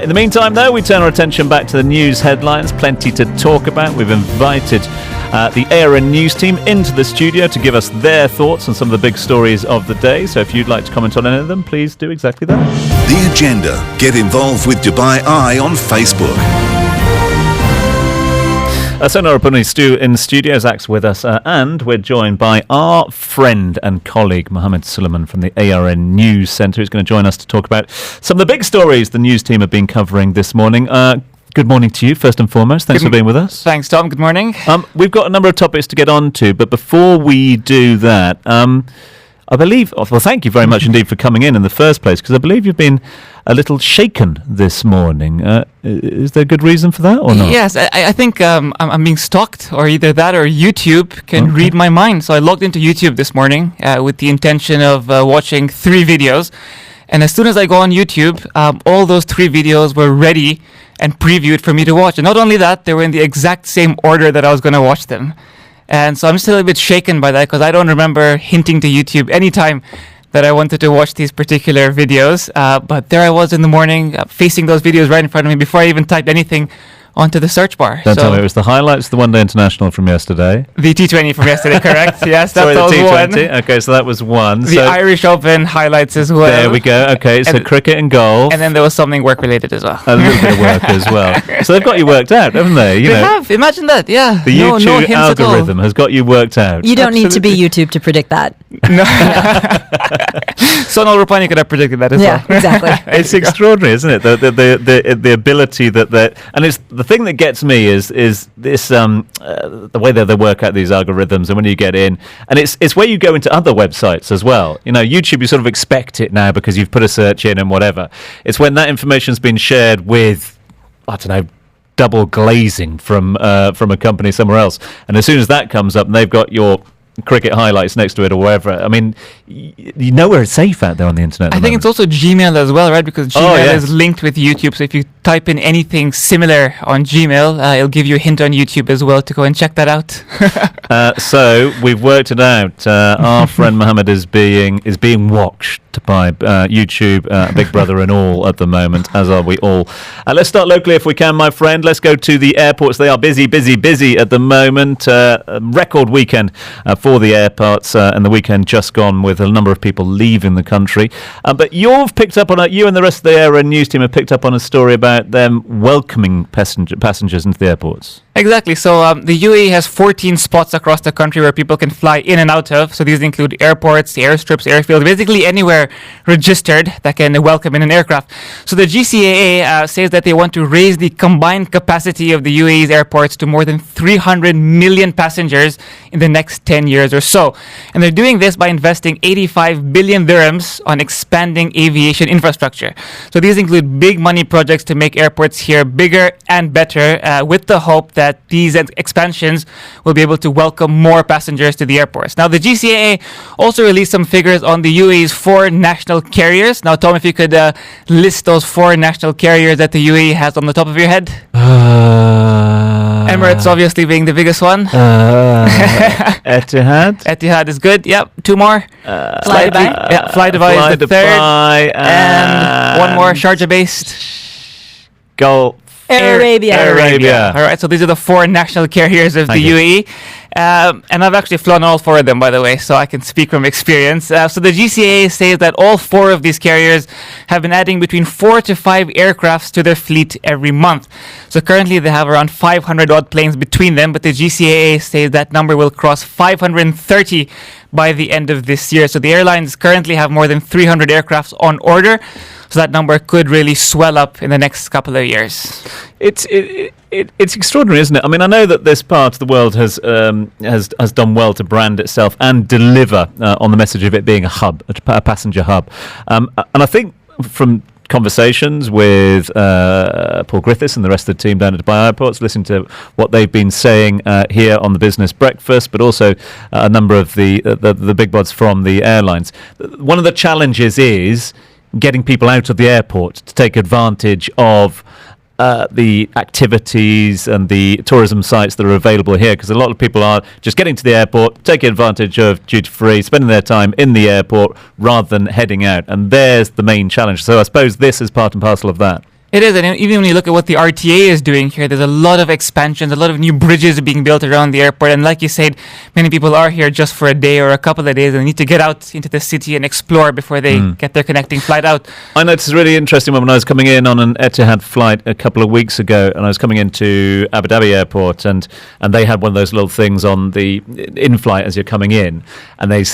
In the meantime, though, we turn our attention back to the news headlines. Plenty to talk about. We've invited the ARN News team into the studio to give us their thoughts on some of the big stories of the day. So if you'd like to comment on any of them, please do exactly that. The Agenda. Get involved with Dubai Eye on Facebook. Sonal Rapuni Stu in the studio. Zach's with us, and we're joined by our friend and colleague Mohammed Suleiman from the ARN News Centre, who's going to join us to talk about some of the big stories the news team have been covering this morning. Good morning to you, first and foremost. Thanks for being with us. Thanks, Tom. Good morning. We've got a number of topics to get on to, but before we do that, I believe, well, thank you very much indeed for coming in the first place, because I believe you've been a little shaken this morning. Is there a good reason for that or not? Yes, I think I'm being stalked, or either that or YouTube can read my mind. So I logged into YouTube this morning with the intention of watching 3 videos. And as soon as I go on YouTube, all those 3 videos were ready and previewed for me to watch. And not only that, they were in the exact same order that I was going to watch them. And so I'm still a bit shaken by that, because I don't remember hinting to YouTube anytime that I wanted to watch these particular videos. But there I was in the morning, facing those videos right in front of me before I even typed anything onto the search bar. Don't tell me it was the highlights, the One Day International from yesterday. The T20 from yesterday, correct? Yes, that Sorry, was the T20. one. Okay, so that was one. The Irish Open highlights as well. There we go. Okay, so cricket and golf. And then there was something work-related as well. A little bit of work as well. So they've got you worked out, haven't they? They have. Imagine that, yeah. The YouTube algorithm has got you worked out. You don't need to be YouTube to predict that. No. Sonal Rapani could have predicted that as well. Yeah, exactly. It's extraordinary, isn't it? The ability that and it's the thing that gets me is this the way that they work out these algorithms, and when you get in, and it's where you go into other websites as well. You know, YouTube, you sort of expect it now because you've put a search in and whatever. It's when that information's been shared with, I don't know, double glazing from a company somewhere else, and as soon as that comes up and they've got your cricket highlights next to it or wherever, I mean, you know where it's safe out there on the internet. I think it's also Gmail as well, right? Because Gmail is linked with YouTube, so if you type in anything similar on Gmail, it'll give you a hint on YouTube as well to go and check that out. So we've worked it out. Our friend Mohammed is being watched by YouTube, Big Brother and all at the moment, as are we all. Let's start locally if we can, my friend. Let's go to the airports. They are busy at the moment. Record weekend for the airports, and the weekend just gone with a number of people leaving the country. But you've picked up on you and the rest of the ARN News team have picked up on a story about them welcoming passengers into the airports. Exactly. So the UAE has 14 spots across the country where people can fly in and out of. So these include airports, airstrips, airfields, basically anywhere registered that can welcome in an aircraft. So the GCAA says that they want to raise the combined capacity of the UAE's airports to more than 300 million passengers in the next 10 years or so. And they're doing this by investing 85 billion dirhams on expanding aviation infrastructure. So these include big money projects to make airports here bigger and better, with the hope that these expansions will be able to welcome more passengers to the airports. Now, the GCAA also released some figures on the UAE's 4 national carriers. Now, Tom, if you could list those 4 national carriers that the UAE has on the top of your head. Emirates obviously being the biggest one. Etihad. Etihad is good. Yep. 2 more. Fly Dubai. Yeah, Fly Dubai is the third. And one more, Sharjah-based. Gulf. Air Arabia. All right, so these are the 4 national carriers of the UAE. And I've actually flown all 4 of them, by the way, so I can speak from experience. So the GCAA says that all 4 of these carriers have been adding between 4 to 5 aircrafts to their fleet every month. So currently they have around 500 odd planes between them, but the GCAA says that number will cross 530 by the end of this year. So the airlines currently have more than 300 aircrafts on order. So that number could really swell up in the next couple of years. It's extraordinary, isn't it? I mean, I know that this part of the world has done well to brand itself and deliver on the message of it being a hub, a passenger hub. And I think from conversations with Paul Griffiths and the rest of the team down at Dubai Airports, listening to what they've been saying here on the Business Breakfast, but also a number of the big bods from the airlines. One of the challenges is getting people out of the airport to take advantage of the activities and the tourism sites that are available here, because a lot of people are just getting to the airport, taking advantage of duty-free, spending their time in the airport rather than heading out, and there's the main challenge. So I suppose this is part and parcel of that. It is, and even when you look at what the RTA is doing here, there's a lot of expansions, a lot of new bridges being built around the airport. And like you said, many people are here just for a day or a couple of days and need to get out into the city and explore before they get their connecting flight out. I noticed a really interesting one when I was coming in on an Etihad flight a couple of weeks ago, and I was coming into Abu Dhabi airport, and they had one of those little things on the in-flight as you're coming in, and they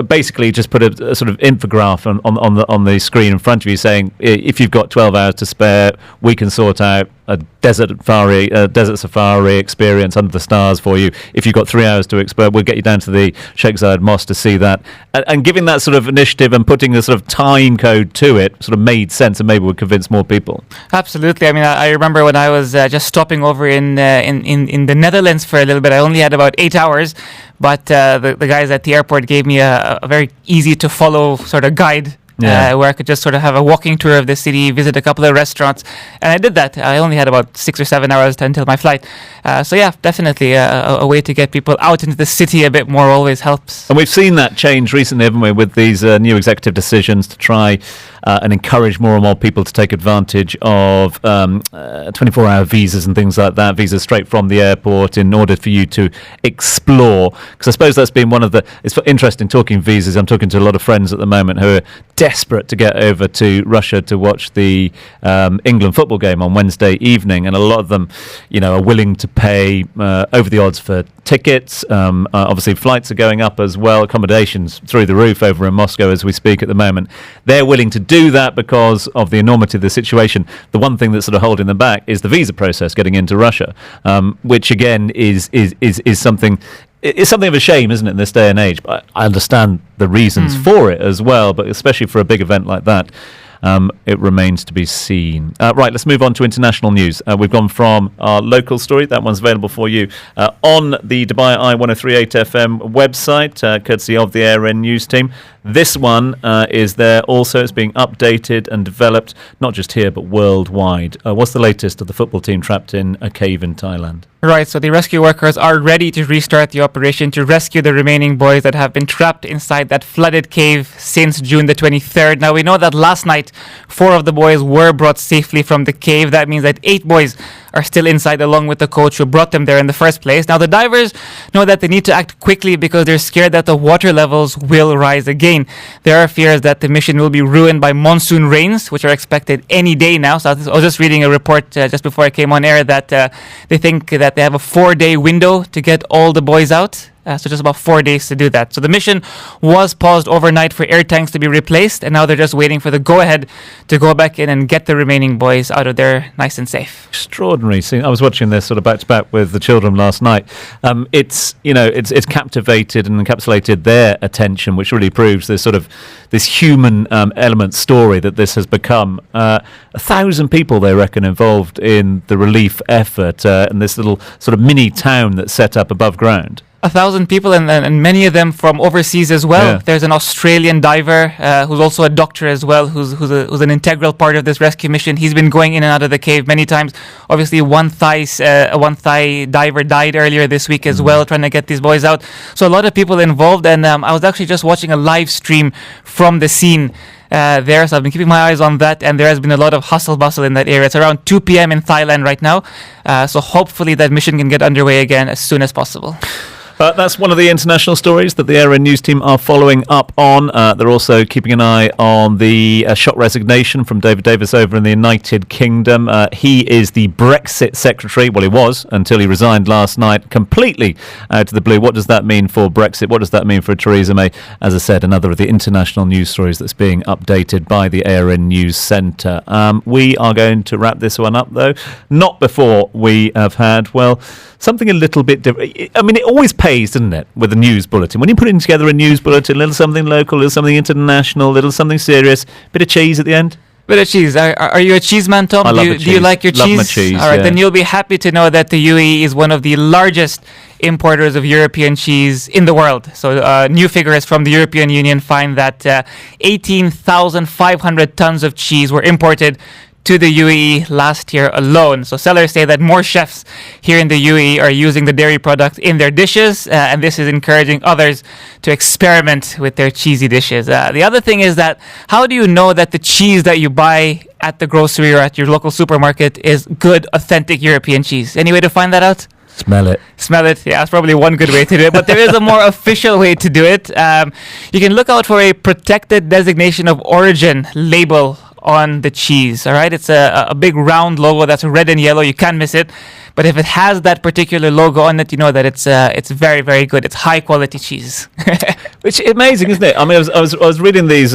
basically just put a sort of infograph on the screen in front of you saying, if you've got 12 hours to spare, we can sort out a desert safari experience under the stars for you. If you've got 3 hours to explore, we'll get you down to the Sheikh Zayed Mosque to see that. And giving that sort of initiative and putting the sort of time code to it sort of made sense and maybe would convince more people. Absolutely. I mean, I remember when I was just stopping over in the Netherlands for a little bit. I only had about 8 hours, but the guys at the airport gave me a very easy to follow sort of guide. Where I could just sort of have a walking tour of the city, visit a couple of restaurants. And I did that. I only had about 6 or 7 hours until my flight. So yeah, definitely a way to get people out into the city a bit more always helps. And we've seen that change recently, haven't we, with these new executive decisions to try and encourage more and more people to take advantage of 24-hour visas and things like that, visas straight from the airport in order for you to explore. Because I suppose that's been one of the... It's interesting talking visas. I'm talking to a lot of friends at the moment who are desperate to get over to Russia to watch the England football game on Wednesday evening, and a lot of them, are willing to pay over the odds for tickets. Obviously, flights are going up as well. Accommodations through the roof over in Moscow as we speak at the moment. They're willing to do that because of the enormity of the situation. The one thing that's sort of holding them back is the visa process getting into Russia, which again is something. It's something of a shame, isn't it, in this day and age? But I understand the reasons for it as well, but especially for a big event like that, it remains to be seen. Right, let's move on to international news. We've gone from our local story. That one's available for you on the Dubai Eye 103.8 FM website, courtesy of the ARN News team. This one is there also. It's being updated and developed, not just here, but worldwide. What's the latest of the football team trapped in a cave in Thailand? Right, so the rescue workers are ready to restart the operation to rescue the remaining boys that have been trapped inside that flooded cave since June the 23rd. Now, we know that last night, 4 of the boys were brought safely from the cave. That means that 8 boys are still inside along with the coach who brought them there in the first place. Now, the divers know that they need to act quickly because they're scared that the water levels will rise again. There are fears that the mission will be ruined by monsoon rains, which are expected any day now. So I was just reading a report just before I came on air that they think that they have a 4-day window to get all the boys out. So just about 4 days to do that. So the mission was paused overnight for air tanks to be replaced, and now they're just waiting for the go-ahead to go back in and get the remaining boys out of there nice and safe. Extraordinary scene. I was watching this sort of back-to-back with the children last night. It's captivated and encapsulated their attention, which really proves this sort of this human element story that this has become. 1,000 people, they reckon, involved in the relief effort in this little sort of mini town that's set up above ground. 1,000 people, and many of them from overseas as well. Yeah. There's an Australian diver who's also a doctor as well, who's an integral part of this rescue mission. He's been going in and out of the cave many times. Obviously, one Thai diver died earlier this week as well, trying to get these boys out. So a lot of people involved, and I was actually just watching a live stream from the scene there, so I've been keeping my eyes on that, and there has been a lot of hustle bustle in that area. It's around 2 p.m. in Thailand right now, so hopefully that mission can get underway again as soon as possible. That's one of the international stories that the ARN News team are following up on. They're also keeping an eye on the shock resignation from David Davis over in the United Kingdom. He is the Brexit secretary. Well, he was until he resigned last night, completely out of the blue. What does that mean for Brexit? What does that mean for Theresa May? As I said, another of the international news stories that's being updated by the ARN News Centre. We are going to wrap this one up, though, not before we have had, well, something a little bit different. I mean, it always pays, doesn't it, with a news bulletin? When you're putting together a news bulletin, a little something local, a little something international, a little something serious, bit of cheese at the end. Bit of cheese. Are you a cheese man, Tom? I love cheese. Do you like your cheese? Love my cheese. All right, yeah. Then you'll be happy to know that the UAE is one of the largest importers of European cheese in the world. So new figures from the European Union find that 18,500 tons of cheese were imported to the UAE last year alone. So sellers say that more chefs here in the UAE are using the dairy product in their dishes, and this is encouraging others to experiment with their cheesy dishes. The other thing is that how do you know that the cheese that you buy at the grocery or at your local supermarket is good, authentic European cheese. Any way to find that out? Smell it. Smell it. Yeah, that's probably one good way to do it. But there is a more official way to do it. You can look out for a protected designation of origin label on the cheese. All right, it's a big round logo that's red and yellow. You can't miss it. But if it has that particular logo on it, you know that it's very, very good. It's high quality cheese. Which is amazing, isn't it? I mean, I was reading these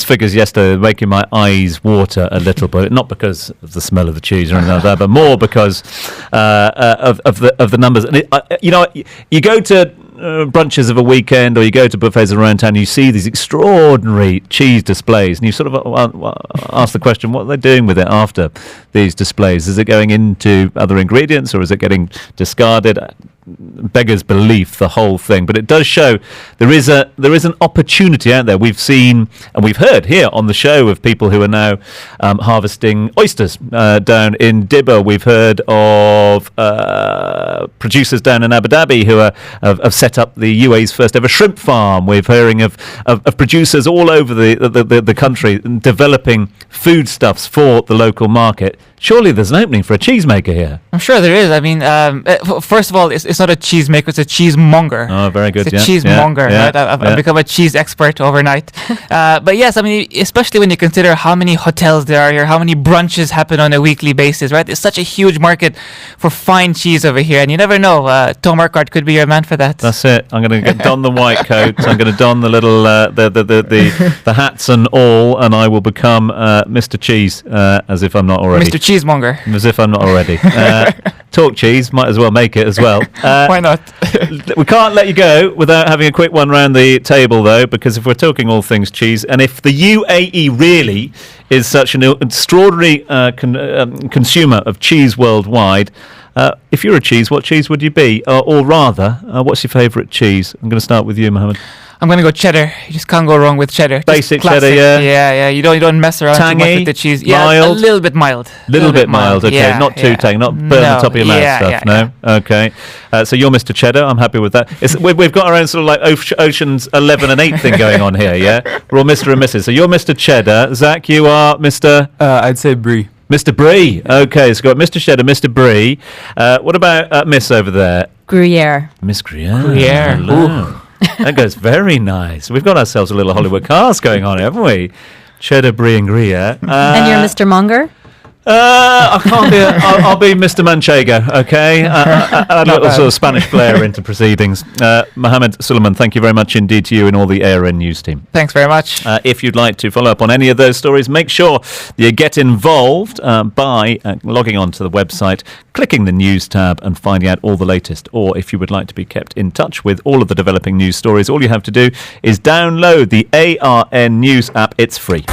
figures yesterday, making my eyes water a little bit. Not because of the smell of the cheese or anything like that, but more because of the numbers. And you go to brunches of a weekend, or you go to buffets around town, you see these extraordinary cheese displays, and you sort of ask the question, what are they doing with it after these displays? Is it going into other ingredients, or is it getting discarded? Beggars belief, the whole thing. But it does show there is an opportunity out there. We've seen and we've heard here on the show of people who are now harvesting oysters down in Dibba. We've heard of producers down in Abu Dhabi who have set up the UAE's first ever shrimp farm. We're hearing of producers all over the country developing foodstuffs for the local market. Surely there's an opening for a cheesemaker here. I'm sure there is. I mean, first of all, it's not a cheesemaker, it's a cheesemonger. Oh, very good. It's a cheesemonger. Right? I've become a cheese expert overnight. But yes, I mean, especially when you consider how many hotels there are here, how many brunches happen on a weekly basis, right? It's such a huge market for fine cheese over here. And you never know, Tom Urquhart could be your man for that. That's it. I'm going to don the white coat. I'm going to don the little the hats and all, and I will become Mr. Cheese, as if I'm not already. Mr. Cheesemonger. As if I'm not already. Talk cheese, might as well make it as well. Why not? We can't let you go without having a quick one round the table, though, because if we're talking all things cheese, and if the UAE really is such an extraordinary consumer of cheese worldwide, if you're a cheese, what cheese would you be? Or rather, what's your favourite cheese? I'm going to start with you, Mohammed. I'm going to go cheddar. You just can't go wrong with cheddar. Basic cheddar, yeah? Yeah. You don't mess around too much with the cheese. Yeah, mild? a little bit mild. Little bit mild, okay. Yeah, not too tangy, not burn the top of your mouth stuff, no? Okay. So you're Mr. Cheddar. I'm happy with that. We've got our own sort of like Ocean's 11 and 8 thing going on here, yeah? We're all Mr. and Mrs. So you're Mr. Cheddar. Zach, you are Mr.? I'd say Brie. Mr. Brie. Okay, so we've got Mr. Cheddar, Mr. Brie. What about Miss over there? Gruyere. Miss Gruyere. Gruyere. Hello. That goes very nice. We've got ourselves a little Hollywood cast going on, haven't we? Cheddar, Brie and Gruyere. And you're Mr. Monger? I can't be. I'll be Mr. Manchego. Okay, add a little sort of Spanish flair into proceedings. Mohammed Suleiman, thank you very much indeed to you and all the ARN News team. Thanks very much. If you'd like to follow up on any of those stories, make sure that you get involved by logging on to the website, clicking the news tab, and finding out all the latest. Or if you would like to be kept in touch with all of the developing news stories, all you have to do is download the ARN News app. It's free.